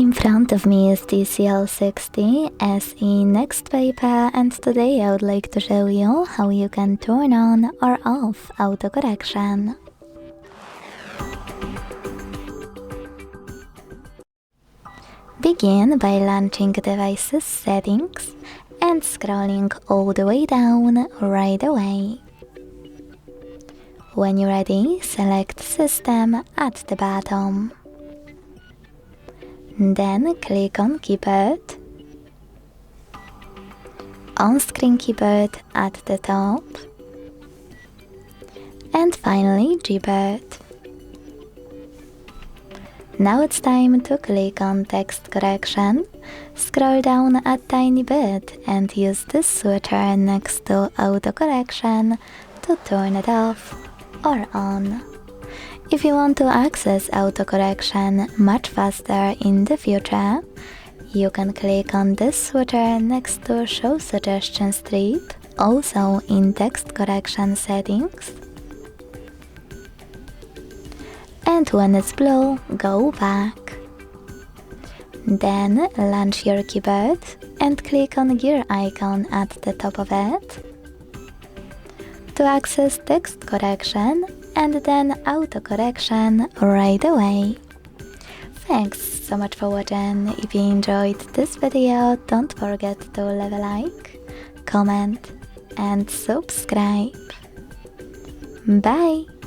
In front of me is TCL 60 SE NXTpaper, and today I would like to show you how you can turn on or off autocorrection. Begin by launching Devices Settings and scrolling all the way down right away. When you're ready, select System at the bottom. Then click on Keyboard, on-screen keyboard at the top, and finally Gboard. Now it's time to click on Text Correction, scroll down a tiny bit and use the switcher next to Autocorrection to turn it off or on. If you want to access autocorrection much faster in the future, you can click on this switcher next to Show Suggestion strip, also in Text Correction settings. And when it's blue, go back. Then launch your keyboard and click on gear icon at the top of it to access text correction and then autocorrection right away. Thanks so much for watching. If you enjoyed this video, don't forget to leave a like, comment and subscribe. Bye!